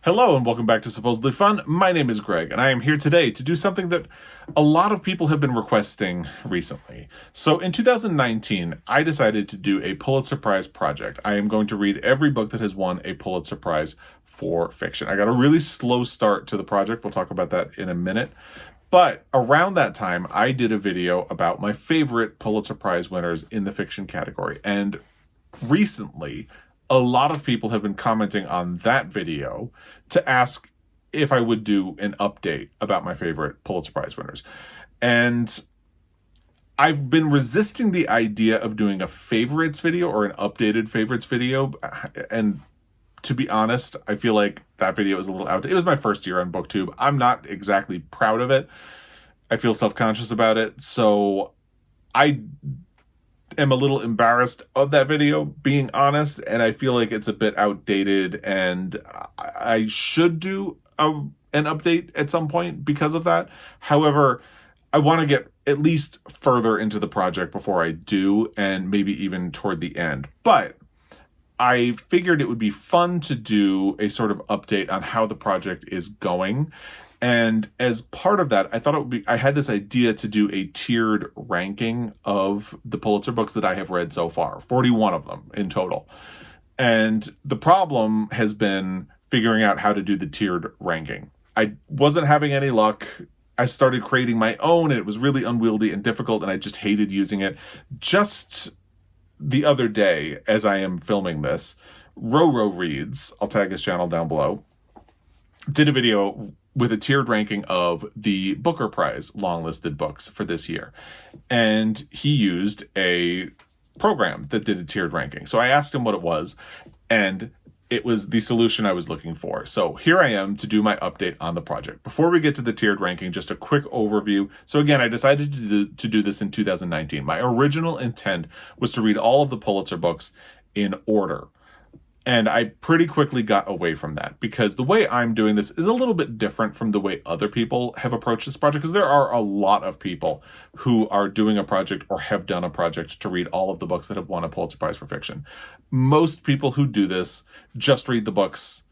Hello and welcome back to Supposedly Fun. My name is Greg, and I am here today to do something that a lot of people have been requesting recently. So in 2019, I decided to do a Pulitzer Prize project. I am going to read every book that has won a Pulitzer Prize for fiction. I got a really slow start to the project. We'll talk about that in a minute. But around that time, I did a video about my favorite Pulitzer Prize winners in the fiction category. And recently, a lot of people have been commenting on that video to ask if I would do an update about my favorite Pulitzer Prize winners. And I've been resisting the idea of doing a favorites video or an updated favorites video. And to be honest, I feel like that video is a little outdated. It was my first year on BookTube. I'm not exactly proud of it. I feel self-conscious about it. So I am a little embarrassed of that video, being honest, and I feel like it's a bit outdated, and I should do an update at some point because of that. However, I want to get at least further into the project before I do, and maybe even toward the end. But I figured it would be fun to do a sort of update on how the project is going. And as part of that, I had this idea to do a tiered ranking of the Pulitzer books that I have read so far, 41 of them in total. And the problem has been figuring out how to do the tiered ranking. I wasn't having any luck. I started creating my own, and it was really unwieldy and difficult, and I just hated using it. Just the other day, as I am filming this, Roro Reads, I'll tag his channel down below, did a video with a tiered ranking of the Booker Prize longlisted books for this year. And he used a program that did a tiered ranking. So I asked him what it was, and it was the solution I was looking for. So here I am to do my update on the project. Before we get to the tiered ranking, just a quick overview. So again, I decided to do this in 2019. My original intent was to read all of the Pulitzer books in order. And I pretty quickly got away from that because the way I'm doing this is a little bit different from the way other people have approached this project, because there are a lot of people who are doing a project or have done a project to read all of the books that have won a Pulitzer Prize for fiction. Most people who do this just read the books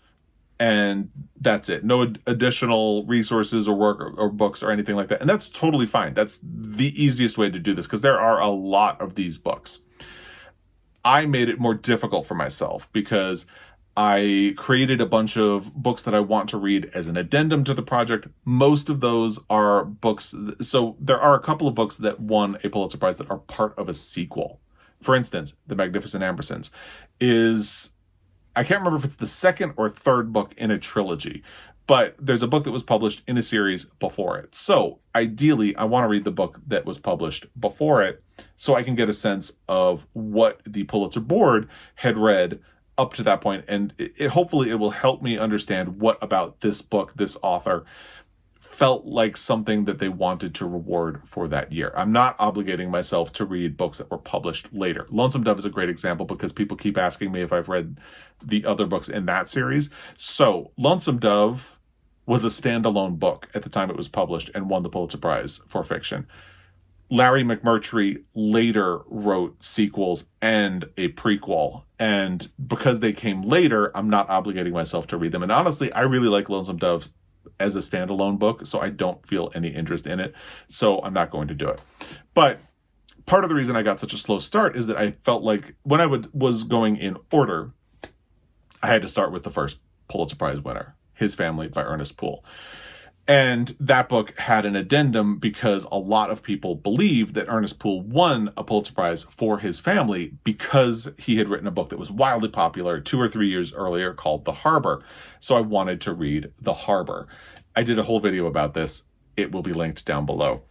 and that's it. No additional resources or work or books or anything like that. And that's totally fine. That's the easiest way to do this because there are a lot of these books. I made it more difficult for myself because I created a bunch of books that I want to read as an addendum to the project. Most of those are books. So there are a couple of books that won a Pulitzer Prize that are part of a sequel. For instance, The Magnificent Ambersons is, I can't remember if it's the second or third book in a trilogy, but there's a book that was published in a series before it. So ideally, I want to read the book that was published before it so I can get a sense of what the Pulitzer board had read up to that point. And hopefully it will help me understand what about this book, this author, felt like something that they wanted to reward for that year. I'm not obligating myself to read books that were published later. Lonesome Dove is a great example because people keep asking me if I've read the other books in that series. So Lonesome Dove was a standalone book at the time it was published and won the Pulitzer Prize for fiction. Larry McMurtry later wrote sequels and a prequel. And because they came later, I'm not obligating myself to read them. And honestly, I really like Lonesome Dove as a standalone book, so I don't feel any interest in it. So I'm not going to do it. But part of the reason I got such a slow start is that I felt like when I was going in order, I had to start with the first Pulitzer Prize winner, His Family by Ernest Poole. And that book had an addendum because a lot of people believe that Ernest Poole won a Pulitzer Prize for His Family because he had written a book that was wildly popular 2 or 3 years earlier called The Harbor. So I wanted to read The Harbor. I did a whole video about this. It will be linked down below,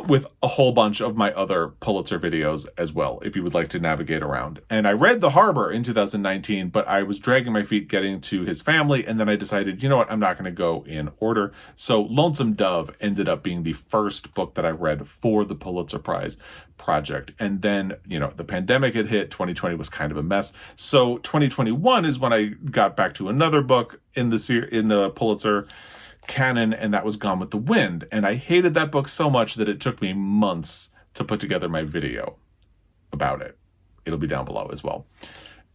with a whole bunch of my other Pulitzer videos as well, if you would like to navigate around. And I read The Harbor in 2019, but I was dragging my feet getting to His Family, and then I decided, you know what, I'm not going to go in order. So Lonesome Dove ended up being the first book that I read for the Pulitzer Prize project. And then, the pandemic had hit, 2020 was kind of a mess. So 2021 is when I got back to another book in the Pulitzer canon, and that was Gone with the Wind. And I hated that book so much that it took me months to put together my video about it. It'll be down below as well.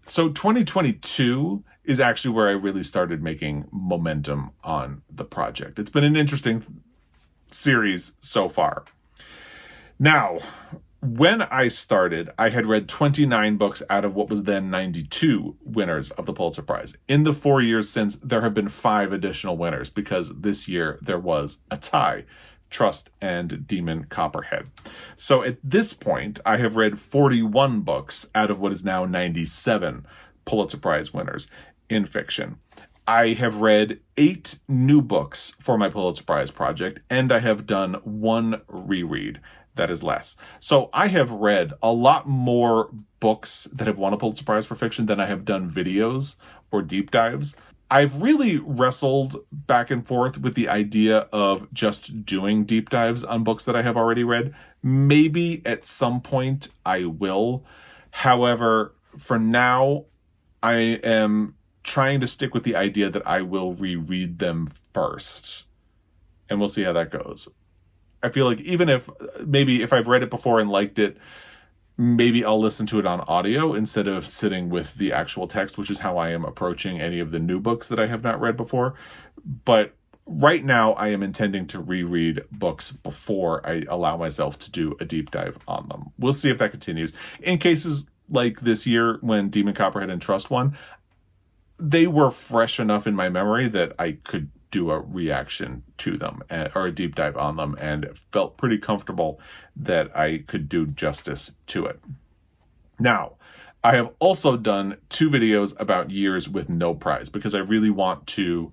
So 2022 is actually where I really started making momentum on the project. It's been an interesting series so far. Now, when I started, I had read 29 books out of what was then 92 winners of the Pulitzer Prize. In the 4 years since, there have been 5 additional winners because this year there was a tie. Trust and Demon Copperhead. So at this point, I have read 41 books out of what is now 97 Pulitzer Prize winners in fiction. I have read 8 new books for my Pulitzer Prize project, and I have done 1 reread. That is less. So I have read a lot more books that have won a Pulitzer Prize for fiction than I have done videos or deep dives. I've really wrestled back and forth with the idea of just doing deep dives on books that I have already read. Maybe at some point I will. However, for now, I am trying to stick with the idea that I will reread them first. And we'll see how that goes. I feel like even if I've read it before and liked it, maybe I'll listen to it on audio instead of sitting with the actual text, which is how I am approaching any of the new books that I have not read before. But right now I am intending to reread books before I allow myself to do a deep dive on them. We'll see if that continues. In cases like this year when Demon Copperhead and Trust won, they were fresh enough in my memory that I could do a reaction to them or a deep dive on them, and felt pretty comfortable that I could do justice to it. Now, I have also done 2 videos about years with no prize because I really want to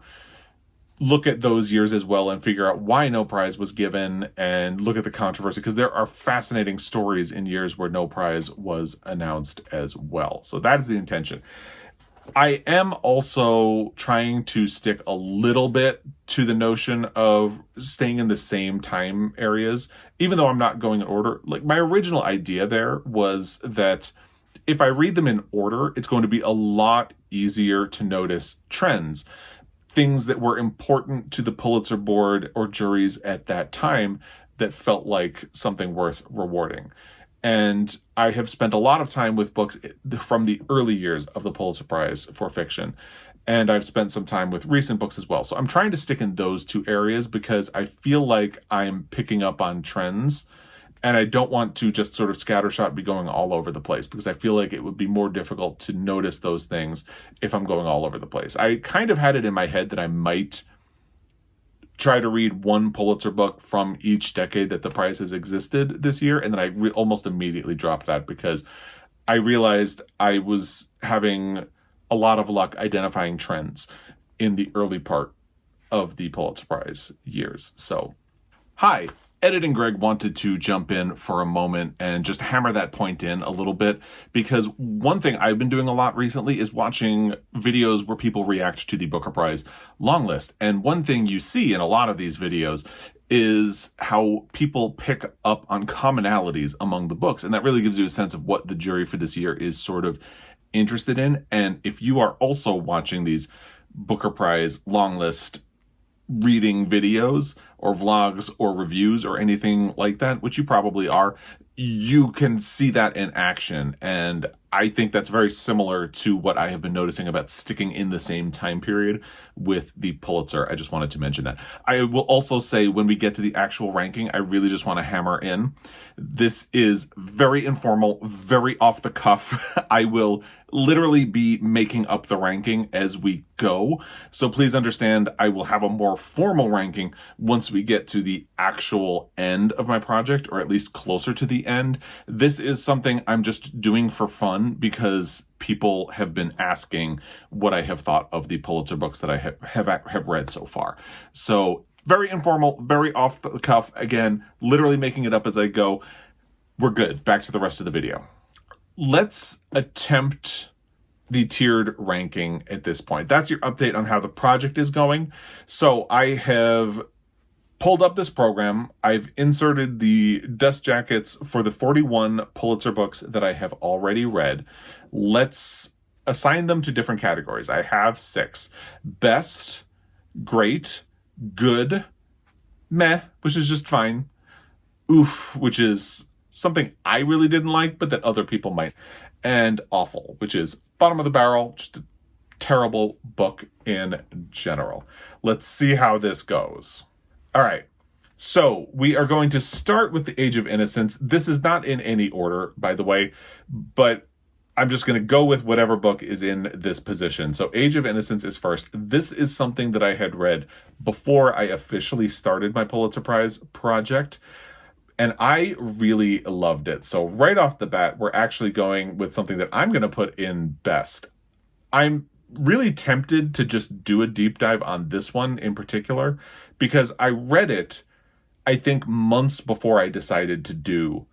look at those years as well and figure out why no prize was given and look at the controversy, because there are fascinating stories in years where no prize was announced as well. So that is the intention. I am also trying to stick a little bit to the notion of staying in the same time areas, even though I'm not going in order. Like, my original idea there was that if I read them in order, it's going to be a lot easier to notice trends, things that were important to the Pulitzer board or juries at that time that felt like something worth rewarding. And I have spent a lot of time with books from the early years of the Pulitzer Prize for fiction. And I've spent some time with recent books as well. So I'm trying to stick in those 2 areas because I feel like I'm picking up on trends. And I don't want to just sort of scattershot be going all over the place, because I feel like it would be more difficult to notice those things if I'm going all over the place. I kind of had it in my head that I might try to read 1 Pulitzer book from each decade that the prize has existed this year, and then I almost immediately dropped that because I realized I was having a lot of luck identifying trends in the early part of the Pulitzer Prize years. So, hi. Editing Greg wanted to jump in for a moment and just hammer that point in a little bit, because one thing I've been doing a lot recently is watching videos where people react to the Booker Prize long list. And one thing you see in a lot of these videos is how people pick up on commonalities among the books. And that really gives you a sense of what the jury for this year is sort of interested in. And if you are also watching these Booker Prize long list reading videos or vlogs or reviews or anything like that, which you probably are, you can see that in action. And I think that's very similar to what I have been noticing about sticking in the same time period with the Pulitzer. I just wanted to mention that. I will also say, when we get to the actual ranking, I really just want to hammer in, this is very informal, very off the cuff. I will literally be making up the ranking as we go. So please understand, I will have a more formal ranking once we get to the actual end of my project, or at least closer to the end. This is something I'm just doing for fun because people have been asking what I have thought of the Pulitzer books that I have read so far. So very informal, very off the cuff. Again, literally making it up as I go. We're good. Back to the rest of the video. Let's attempt the tiered ranking at this point. That's your update on how the project is going. So I have pulled up this program. I've inserted the dust jackets for the 41 Pulitzer books that I have already read. Let's assign them to different categories. I have 6. Best, great, good, meh, which is just fine, oof, which is something I really didn't like, but that other people might, and Awful, which is bottom of the barrel, just a terrible book in general. Let's see how this goes. All right. So we are going to start with The Age of Innocence. This is not in any order, by the way, but I'm just going to go with whatever book is in this position. So Age of Innocence is first. This is something that I had read before I officially started my Pulitzer Prize project, and I really loved it. So right off the bat, we're actually going with something that I'm going to put in best. I'm really tempted to just do a deep dive on this one in particular, because I read it, I think, months before I decided to do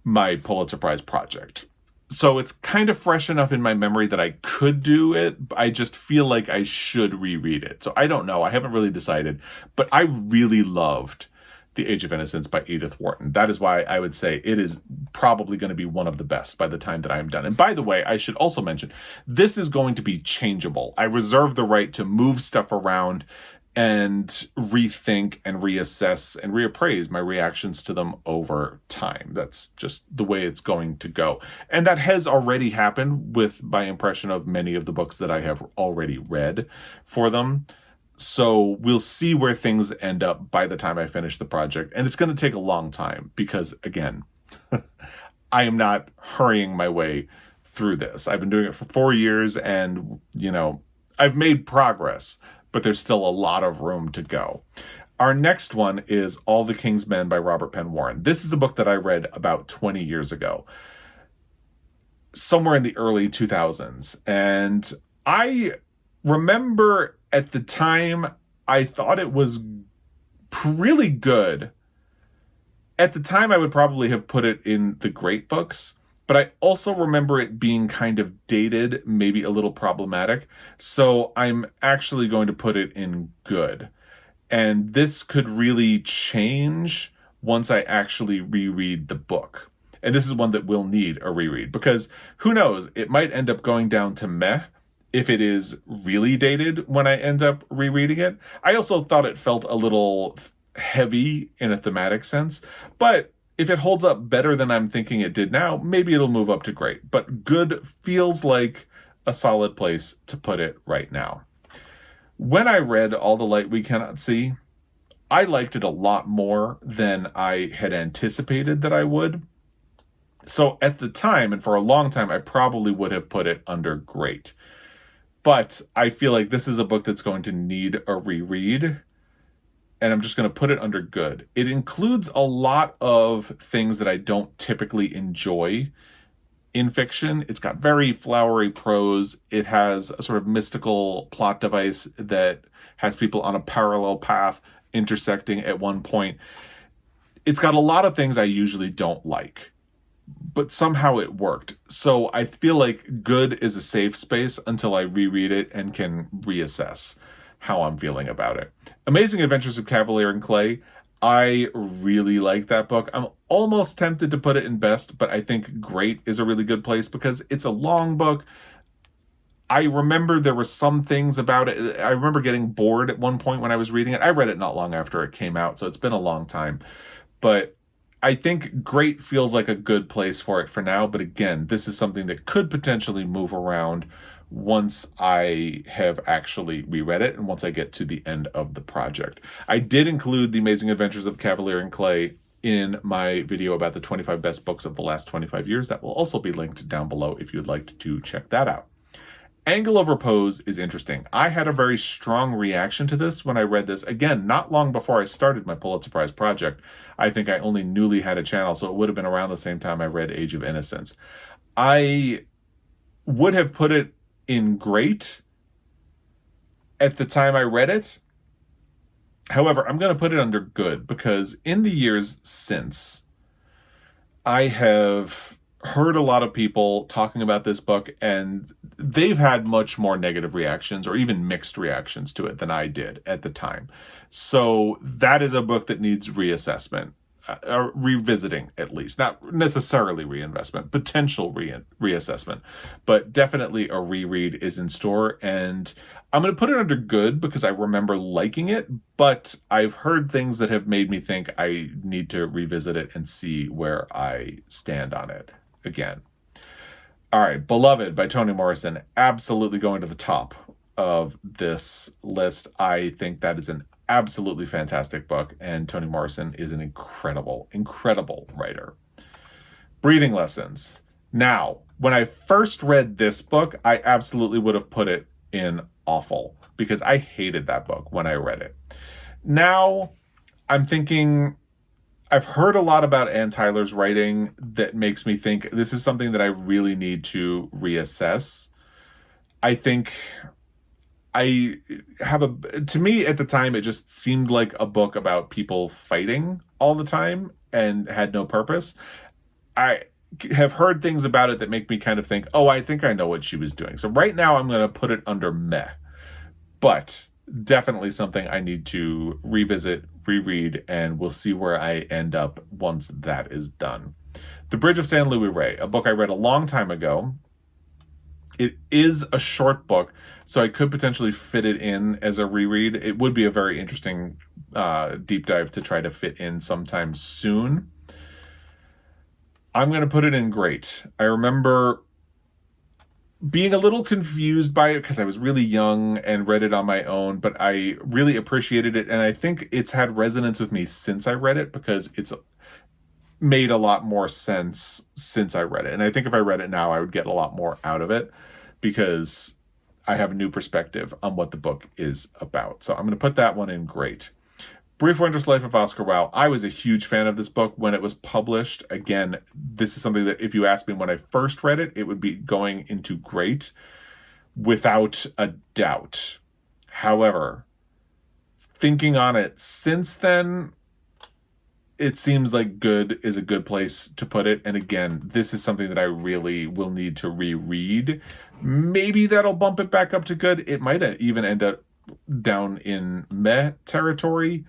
my Pulitzer Prize project. So it's kind of fresh enough in my memory that I could do it. I just feel like I should reread it. So I don't know. I haven't really decided. But I really loved The Age of Innocence by Edith Wharton. That is why I would say it is probably going to be one of the best by the time that I'm done. And by the way, I should also mention, this is going to be changeable. I reserve the right to move stuff around and rethink and reassess and reappraise my reactions to them over time. That's just the way it's going to go. And that has already happened with my impression of many of the books that I have already read for them. So we'll see where things end up by the time I finish the project. And it's going to take a long time because, again, I am not hurrying my way through this. I've been doing it for 4 years and, I've made progress, but there's still a lot of room to go. Our next one is All the King's Men by Robert Penn Warren. This is a book that I read about 20 years ago, somewhere in the early 2000s. And I remember at the time, I thought it was really good. At the time, I would probably have put it in the great books, but I also remember it being kind of dated, maybe a little problematic. So I'm actually going to put it in good. And this could really change once I actually reread the book. And this is one that will need a reread because who knows, it might end up going down to meh if it is really dated when I end up rereading it. I also thought it felt a little heavy in a thematic sense, but if it holds up better than I'm thinking it did now, maybe it'll move up to great. But good feels like a solid place to put it right now. When I read All the Light We Cannot See, I liked it a lot more than I had anticipated that I would. So at the time, and for a long time, I probably would have put it under great. But I feel like this is a book that's going to need a reread, and I'm just going to put it under good. It includes a lot of things that I don't typically enjoy in fiction. It's got very flowery prose. It has a sort of mystical plot device that has people on a parallel path intersecting at one point. It's got a lot of things I usually don't like, but somehow it worked. So I feel like good is a safe space until I reread it and can reassess how I'm feeling about it. Amazing Adventures of Cavalier and Clay. I really like that book. I'm almost tempted to put it in best, but I think great is a really good place because it's a long book. I remember there were some things about it. I remember getting bored at one point when I was reading it. I read it not long after it came out, so it's been a long time. But I think great feels like a good place for it for now. But again, this is something that could potentially move around once I have actually reread it and once I get to the end of the project. I did include The Amazing Adventures of Cavalier and Clay in my video about the 25 best books of the last 25 years. That will also be linked down below if you'd like to check that out. Angle of Repose is interesting. I had a very strong reaction to this when I read this. Again, not long before I started my Pulitzer Prize project. I think I only newly had a channel, so it would have been around the same time I read Age of Innocence. I would have put it in great at the time I read it. However, I'm going to put it under good because in the years since, I have heard a lot of people talking about this book and they've had much more negative reactions or even mixed reactions to it than I did at the time. So that is a book that needs reassessment. Revisiting, at least. Not necessarily reinvestment, potential reassessment, but definitely a reread is in store. And I'm going to put it under good because I remember liking it, but I've heard things that have made me think I need to revisit it and see where I stand on it again. All right, Beloved by Toni Morrison, absolutely going to the top of this list. I think that is an absolutely fantastic book, and Toni Morrison is an incredible, incredible writer. Breathing Lessons. Now, when I first read this book, I absolutely would have put it in awful because I hated that book when I read it. Now, I'm thinking I've heard a lot about Ann Tyler's writing that makes me think this is something that I really need to reassess. I think to me at the time, it just seemed like a book about people fighting all the time and had no purpose. I have heard things about it that make me kind of think, oh, I think I know what she was doing. So right now I'm going to put it under meh, but definitely something I need to revisit, reread, and we'll see where I end up once that is done. The Bridge of San Luis Rey, a book I read a long time ago. It is a short book, so I could potentially fit it in as a reread. It would be a very interesting deep dive to try to fit in sometime soon. I'm going to put it in great. I remember being a little confused by it because I was really young and read it on my own, but I really appreciated it. And I think it's had resonance with me since I read it because it's made a lot more sense since I read it. And I think if I read it now, I would get a lot more out of it because I have a new perspective on what the book is about. So I'm going to put that one in great. Brief Wondrous Life of Oscar Wilde. I was a huge fan of this book when it was published. Again, this is something that if you asked me when I first read it, it would be going into great without a doubt. However, thinking on it since then, it seems like good is a good place to put it. And again, this is something that I really will need to reread. Maybe that'll bump it back up to good. It might even end up down in meh territory.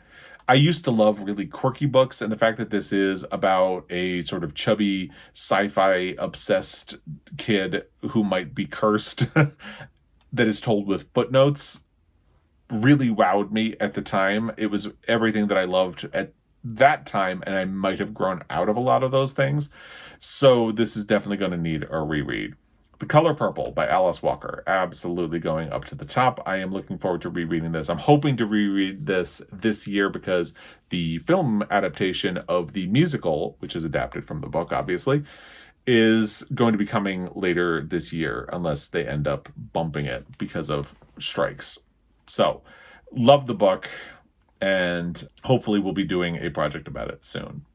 I used to love really quirky books, and the fact that this is about a sort of chubby sci-fi obsessed kid who might be cursed that is told with footnotes really wowed me at the time. It was everything that I loved at that time, and I might have grown out of a lot of those things. So this is definitely going to need a reread. The Color Purple by Alice Walker, absolutely going up to the top. I am looking forward to rereading this. I'm hoping to reread this year because the film adaptation of the musical, which is adapted from the book, obviously, is going to be coming later this year, unless they end up bumping it because of strikes. So, love the book, and hopefully we'll be doing a project about it soon.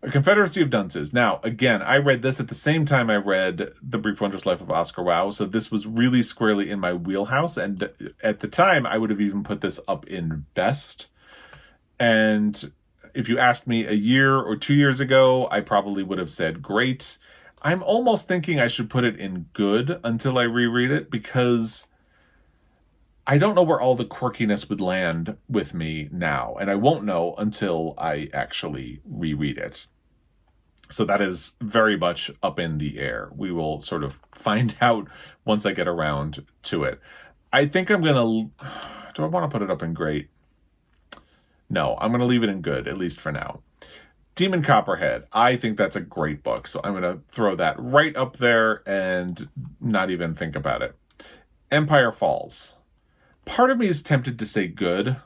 A Confederacy of Dunces. Now, again, I read this at the same time I read The Brief Wondrous Life of Oscar Wilde, so this was really squarely in my wheelhouse, and at the time, I would have even put this up in best. And if you asked me a year or 2 years ago, I probably would have said great. I'm almost thinking I should put it in good until I reread it, because I don't know where all the quirkiness would land with me now, and I won't know until I actually reread it. So that is very much up in the air. We will sort of find out once I get around to it. I think I'm going to... Do I want to put it up in great? No, I'm going to leave it in good, at least for now. Demon Copperhead. I think that's a great book, so I'm going to throw that right up there and not even think about it. Empire Falls. Part of me is tempted to say good,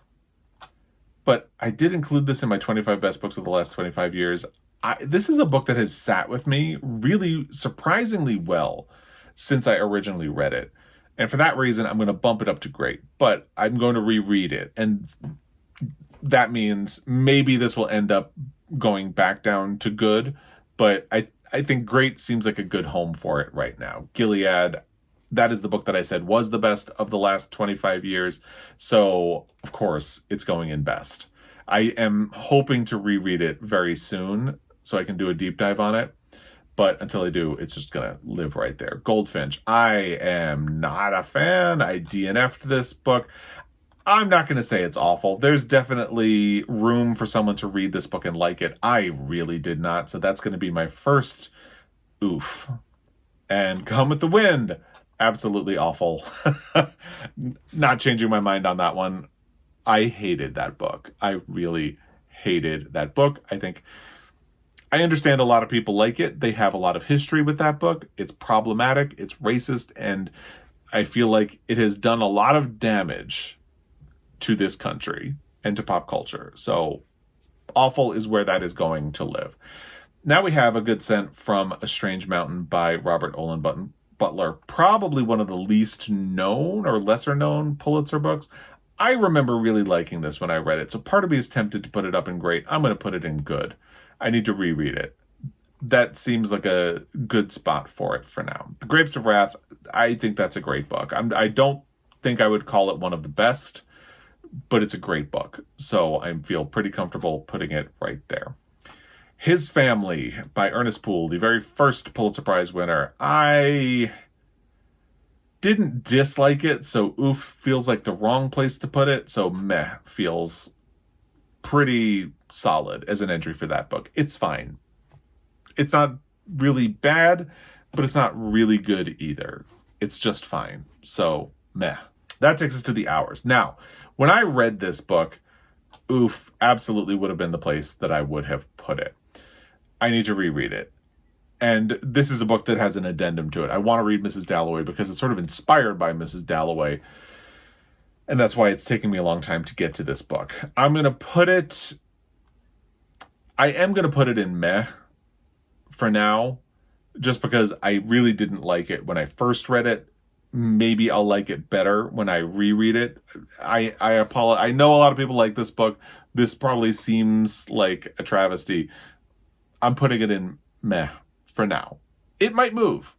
but I did include this in my 25 best books of the last 25 years. This is a book that has sat with me really surprisingly well since I originally read it. And for that reason, I'm going to bump it up to great, but I'm going to reread it. And that means maybe this will end up going back down to good, but I think great seems like a good home for it right now. Gilead, that is the book that I said was the best of the last 25 years. So, of course, it's going in best. I am hoping to reread it very soon so I can do a deep dive on it. But until I do, it's just going to live right there. Goldfinch. I am not a fan. I DNF'd this book. I'm not going to say it's awful. There's definitely room for someone to read this book and like it. I really did not. So that's going to be my first oof. And Gone with the Wind. Absolutely awful. Not changing my mind on that one. I hated that book. I really hated that book. I I understand a lot of people like it. They have a lot of history with that book. It's problematic, it's racist, and I feel like it has done a lot of damage to this country and to pop culture. So awful is where that is going to live. Now we have A Good Scent from A Strange Mountain by Robert Olen Butler, probably one of the least known or lesser known Pulitzer books. I remember really liking this when I read it, so part of me is tempted to put it up in great. I'm going to put it in good. I need to reread it. That seems like a good spot for it for now. The Grapes of Wrath, I think that's a great book. I don't think I would call it one of the best, but it's a great book. So I feel pretty comfortable putting it right there. His Family by Ernest Poole, the very first Pulitzer Prize winner. I didn't dislike it, so oof feels like the wrong place to put it. So meh feels pretty solid as an entry for that book. It's fine. It's not really bad, but it's not really good either. It's just fine. So meh. That takes us to the hours. Now, when I read this book, oof absolutely would have been the place that I would have put it. I need to reread it. And this is a book that has an addendum to it. I want to read Mrs. Dalloway because it's sort of inspired by Mrs. Dalloway. And that's why it's taking me a long time to get to this book. I am going to put it in meh for now, just because I really didn't like it when I first read it. Maybe I'll like it better when I reread it. I apologize. I know a lot of people like this book. This probably seems like a travesty. I'm putting it in meh for now. It might move.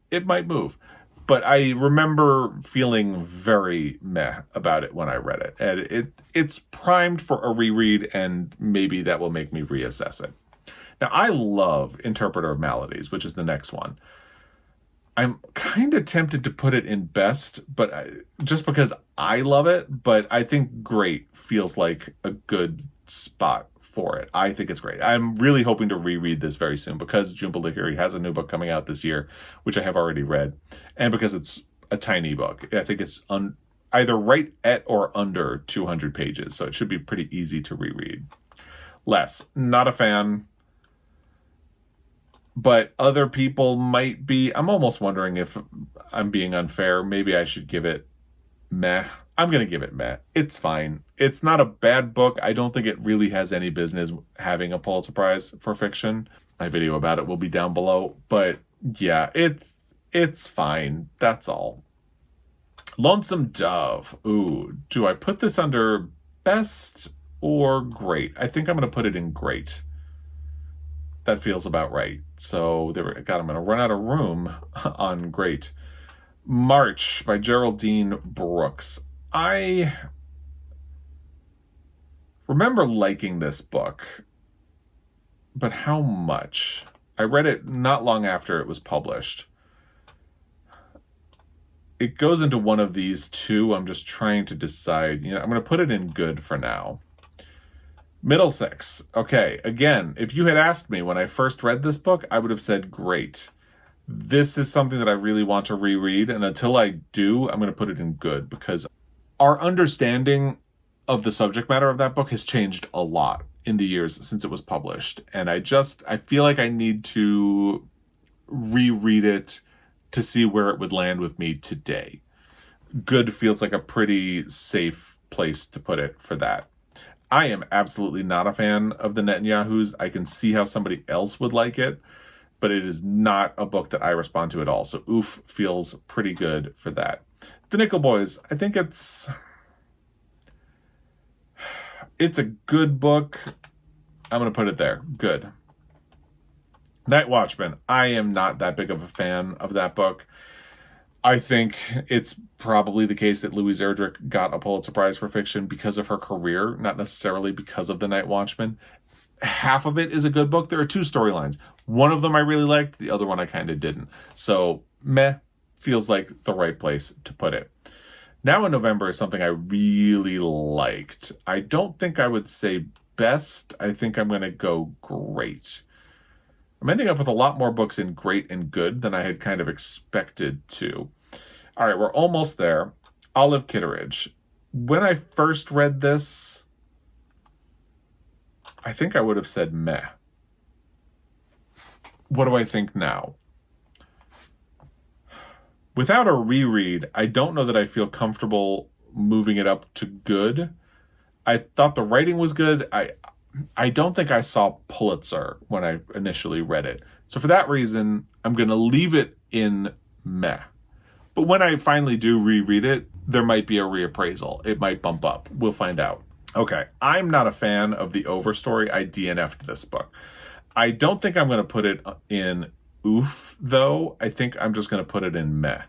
But I remember feeling very meh about it when I read it. And it's primed for a reread, and maybe that will make me reassess it. Now, I love Interpreter of Maladies, which is the next one. I'm kind of tempted to put it in best, but just because I love it, but I think great feels like a good spot for it. I think it's great. I'm really hoping to reread this very soon because Jhumpa Lahiri has a new book coming out this year, which I have already read, and because it's a tiny book. I think it's either right at or under 200 pages, so it should be pretty easy to reread. Less, not a fan, but other people might be. I'm almost wondering if I'm being unfair. Maybe I should give it meh. I'm going to give it meh. It's fine. It's not a bad book. I don't think it really has any business having a Pulitzer Prize for fiction. My video about it will be down below. But yeah, it's fine. That's all. Lonesome Dove. Ooh, do I put this under best or great? I think I'm going to put it in great. That feels about right. So I'm going to run out of room on great. March by Geraldine Brooks. I remember liking this book, but how much? I read it not long after it was published. It goes into one of these two. I'm just trying to decide. I'm going to put it in good for now. Middlesex. Okay, again, if you had asked me when I first read this book, I would have said great. This is something that I really want to reread, and until I do, I'm going to put it in good because our understanding of the subject matter of that book has changed a lot in the years since it was published. And I feel like I need to reread it to see where it would land with me today. Good feels like a pretty safe place to put it for that. I am absolutely not a fan of the Netanyahus. I can see how somebody else would like it, but it is not a book that I respond to at all. So oof feels pretty good for that. The Nickel Boys, I think it's a good book. I'm going to put it there. Good. Night Watchman, I am not that big of a fan of that book. I think it's probably the case that Louise Erdrich got a Pulitzer Prize for fiction because of her career, not necessarily because of The Night Watchman. Half of it is a good book. There are two storylines. One of them I really liked. The other one I kind of didn't. So meh feels like the right place to put it. Now in November is something I really liked. I don't think I would say best. I think I'm going to go great. I'm ending up with a lot more books in great and good than I had kind of expected to. All right, we're almost there. Olive Kitteridge. When I first read this, I think I would have said meh. What do I think now? Without a reread, I don't know that I feel comfortable moving it up to good. I thought the writing was good. I don't think I saw Pulitzer when I initially read it. So for that reason, I'm going to leave it in meh. But when I finally do reread it, there might be a reappraisal. It might bump up. We'll find out. Okay, I'm not a fan of the overstory. I DNF'd this book. I don't think I'm going to put it in oof, though. I think I'm just going to put it in meh.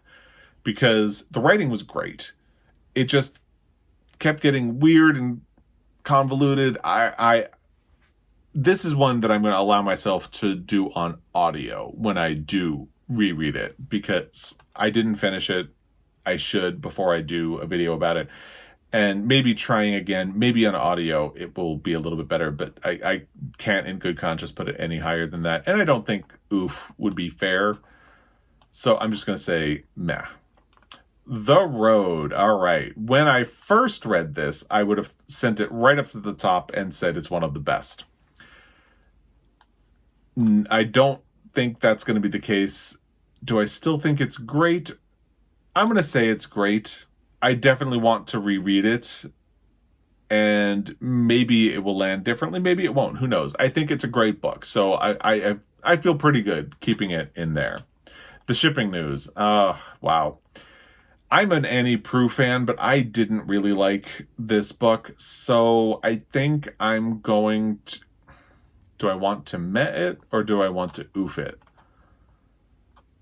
Because the writing was great. It just kept getting weird and convoluted. This is one that I'm going to allow myself to do on audio when I do reread it, because I didn't finish it. I should before I do a video about it. And maybe trying again, maybe on audio, it will be a little bit better, but I can't in good conscience put it any higher than that. And I don't think oof would be fair. So I'm just going to say meh. The Road. All right. When I first read this, I would have sent it right up to the top and said it's one of the best. I don't think that's going to be the case. Do I still think it's great? I'm going to say it's great. I definitely want to reread it, and maybe it will land differently. Maybe it won't. Who knows? I think it's a great book, so I feel pretty good keeping it in there. The shipping news. Wow. I'm an Annie Proulx fan, but I didn't really like this book, so I think I'm going to... Do I want to meh it, or do I want to oof it?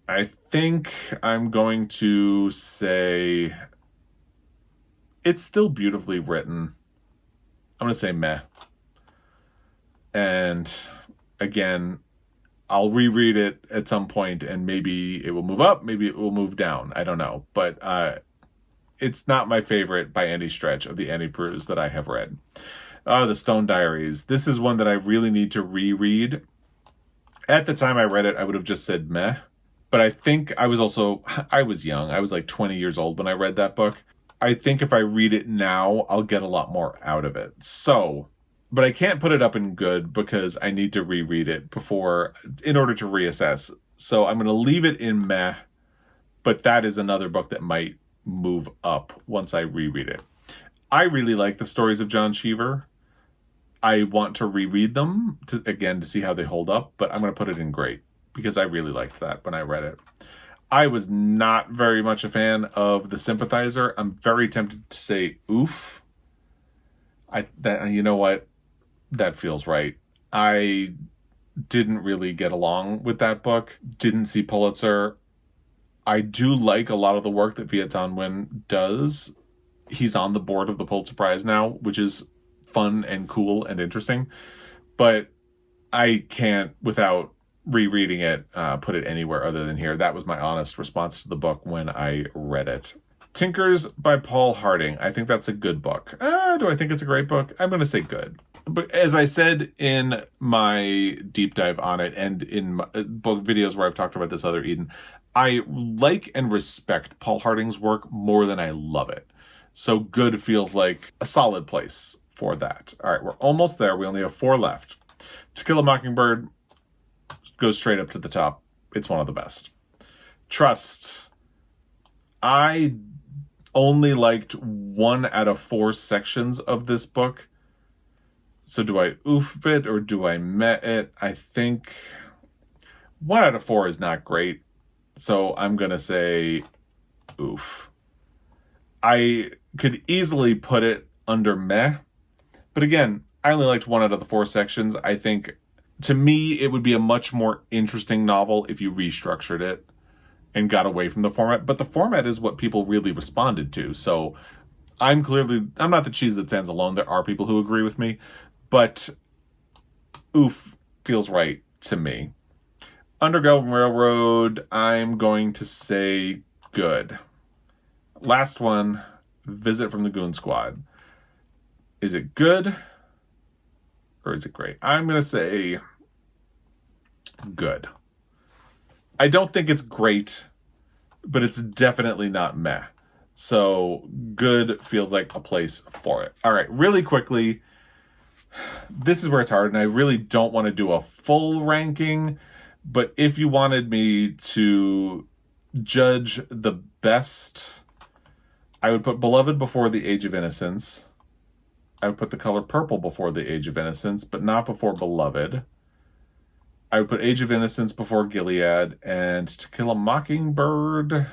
I think I'm going to say it's still beautifully written. I'm going to say meh. And again, I'll reread it at some point, and maybe it will move up, maybe it will move down. I don't know. But it's not my favorite by any stretch of the Annie Proulx that I have read. The Stone Diaries. This is one that I really need to reread. At the time I read it, I would have just said meh. But I think I was young. I was like 20 years old when I read that book. I think if I read it now, I'll get a lot more out of it. So, but I can't put it up in good because I need to reread it in order to reassess. So I'm going to leave it in meh, but that is another book that might move up once I reread it. I really like the stories of John Cheever. I want to reread them to see how they hold up, but I'm going to put it in great because I really liked that when I read it. I was not very much a fan of The Sympathizer. I'm very tempted to say oof. You know what? That feels right. I didn't really get along with that book. Didn't see Pulitzer. I do like a lot of the work that Viet Thanh Nguyen does. He's on the board of the Pulitzer Prize now, which is fun and cool and interesting. But I can't, without rereading it, put it anywhere other than here. That was my honest response to the book when I read it. Tinkers by Paul Harding. I think that's a good book. Do I think it's a great book? I'm going to say good. But as I said in my deep dive on it and in my book videos where I've talked about this other Eden, I like and respect Paul Harding's work more than I love it. So good feels like a solid place for that. All right, we're almost there. We only have 4 left. To Kill a Mockingbird goes straight up to the top. It's one of the best. Trust. I only liked 1 out of 4 sections of this book. So do I oof it or do I meh it? I think 1 out of 4 is not great. So I'm going to say oof. I could easily put it under meh. But again, I only liked 1 out of the 4 sections. I think, to me, it would be a much more interesting novel if you restructured it and got away from the format. But the format is what people really responded to. So I'm not the cheese that stands alone. There are people who agree with me. But oof feels right to me. Underground Railroad, I'm going to say good. Last one, Visit from the Goon Squad. Is it good or is it great? I'm going to say good. I don't think it's great, but it's definitely not meh. So good feels like a place for it. All right, really quickly, this is where it's hard, and I really don't want to do a full ranking, But if you wanted me to judge the best, I would put Beloved before The Age of Innocence. I would put The Color Purple before The Age of Innocence, but not before Beloved. I would put Age of Innocence before Gilead, and To Kill a Mockingbird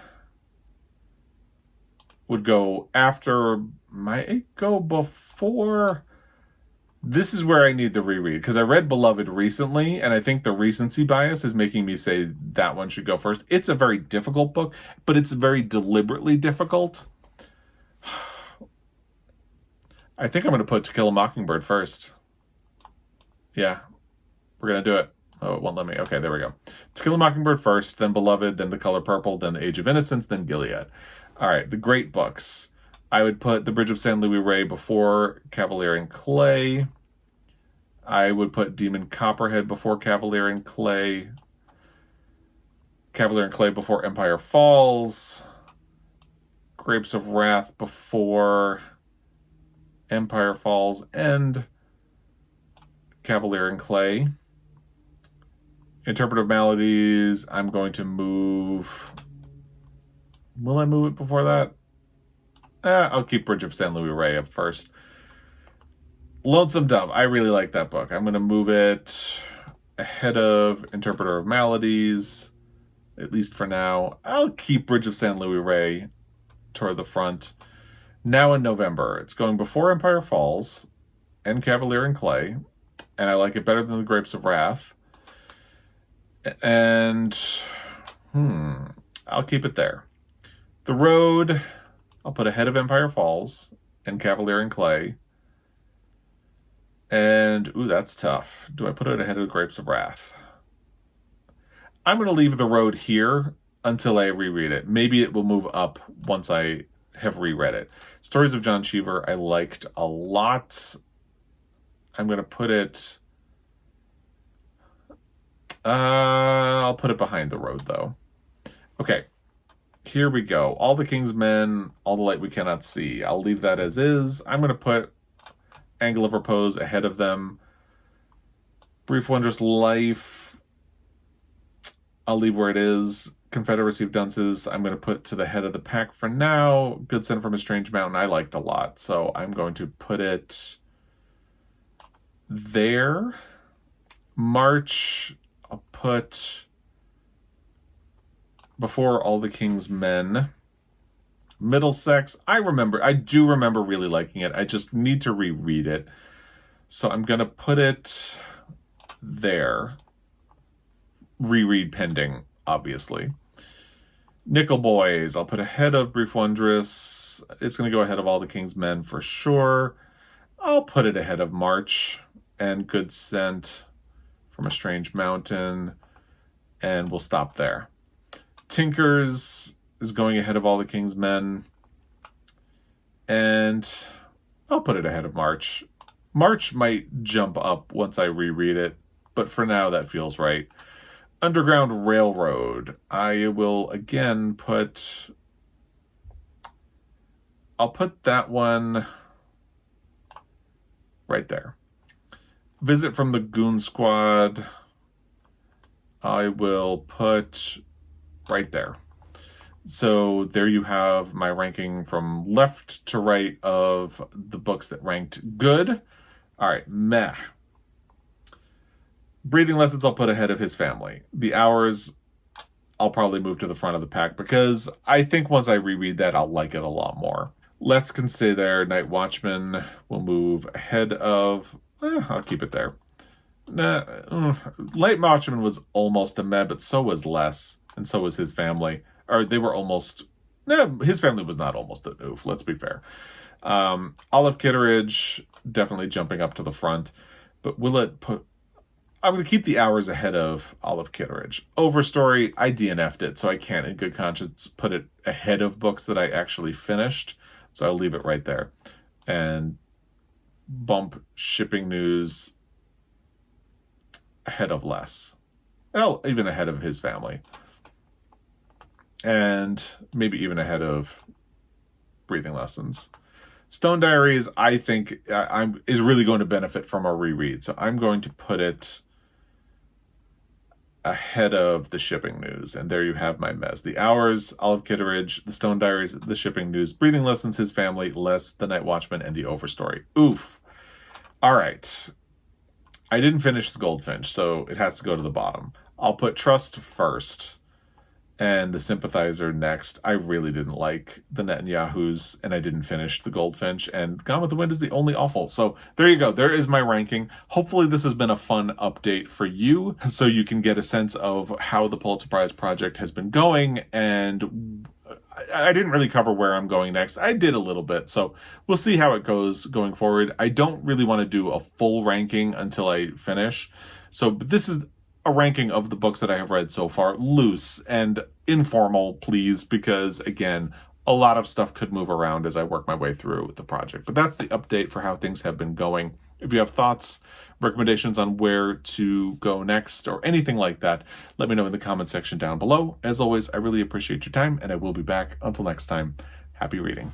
would go after, might go before. This is where I need to reread, because I read Beloved recently, and I think the recency bias is making me say that one should go first. It's a very difficult book, but it's very deliberately difficult. I think I'm going to put To Kill a Mockingbird first. Yeah, we're going to do it. Oh, it won't let me. Okay, there we go. To Kill a Mockingbird first, then Beloved, then The Color Purple, then The Age of Innocence, then Gilead. All right, the great books. I would put The Bridge of San Luis Rey before Cavalier and Clay. I would put Demon Copperhead before Cavalier and Clay. Cavalier and Clay before Empire Falls. Grapes of Wrath before Empire Falls and Cavalier and Clay. Interpretive Maladies, I'm going to move. Will I move it before that? I'll keep Bridge of San Luis Rey up first. Lonesome Dove, I really like that book. I'm going to move it ahead of Interpreter of Maladies, at least for now. I'll keep Bridge of San Luis Rey toward the front. Now in November, it's going before Empire Falls and Cavalier and Clay, and I like it better than The Grapes of Wrath. And, I'll keep it there. The Road, I'll put ahead of Empire Falls and Cavalier and Clay. And, that's tough. Do I put it ahead of Grapes of Wrath? I'm going to leave The Road here until I reread it. Maybe it will move up once I have reread it. Stories of John Cheever, I liked a lot. I'm going to put it... I'll put it behind The Road, though. Okay, here we go. All the King's Men, All the Light We Cannot See. I'll leave that as is. I'm going to put Angle of Repose ahead of them. Brief Wondrous Life, I'll leave where it is. Confederacy of Dunces, I'm going to put to the head of the pack for now. Good Scent from a Strange Mountain, I liked a lot, so I'm going to put it there. March, I'll put before All the King's Men. Middlesex, I do remember really liking it. I just need to reread it. So I'm going to put it there. Reread pending, obviously. Nickel Boys, I'll put ahead of Brief Wondrous. It's going to go ahead of All the King's Men for sure. I'll put it ahead of March and Good Scent from a Strange Mountain. And we'll stop there. Tinkers is going ahead of All the King's Men. And I'll put it ahead of March. March might jump up once I reread it, but for now that feels right. Underground Railroad, I will again put... I'll put that one right there. Visit from the Goon Squad, I will put right there. So there you have my ranking from left to right of the books that ranked good. All right, meh. Breathing Lessons I'll put ahead of His Family. The Hours I'll probably move to the front of the pack because I think once I reread that, I'll like it a lot more. Less Can Stay There. Night Watchman will move ahead of... I'll keep it there. Night Watchman was almost a meh, but so was Less, and so was His Family. Or they were almost... His Family was not almost an oof, let's be fair. Olive Kitteridge, definitely jumping up to the front. But will it put... I'm going to keep The Hours ahead of Olive Kitteridge. Overstory, I DNF'd it, so I can't in good conscience put it ahead of books that I actually finished. So I'll leave it right there. And bump Shipping News ahead of Less. Well, even ahead of His Family. And maybe even ahead of Breathing Lessons. Stone Diaries, I think, is really going to benefit from a reread. So I'm going to put it ahead of the shipping news. And there you have my mess. The Hours, Olive Kitteridge, The Stone Diaries, The Shipping News, Breathing Lessons, His Family, Less, The Night Watchman, and The Overstory. Oof. All right. I didn't finish The Goldfinch, so it has to go to the bottom. I'll put Trust first and The Sympathizer next. I really didn't like the Netanyahus, and I didn't finish The Goldfinch, and Gone with the Wind is the only awful. So there you go. There is my ranking. Hopefully this has been a fun update for you, so you can get a sense of how the Pulitzer Prize project has been going. And I didn't really cover where I'm going next. I did a little bit, so we'll see how it goes going forward. I don't really want to do a full ranking until I finish. But this is a ranking of the books that I have read so far, loose and informal, please, because again, a lot of stuff could move around as I work my way through the project. But that's the update for how things have been going. If you have thoughts, recommendations on where to go next, or anything like that, let me know in the comment section down below. As always, I really appreciate your time, and I will be back. Until next time, happy reading.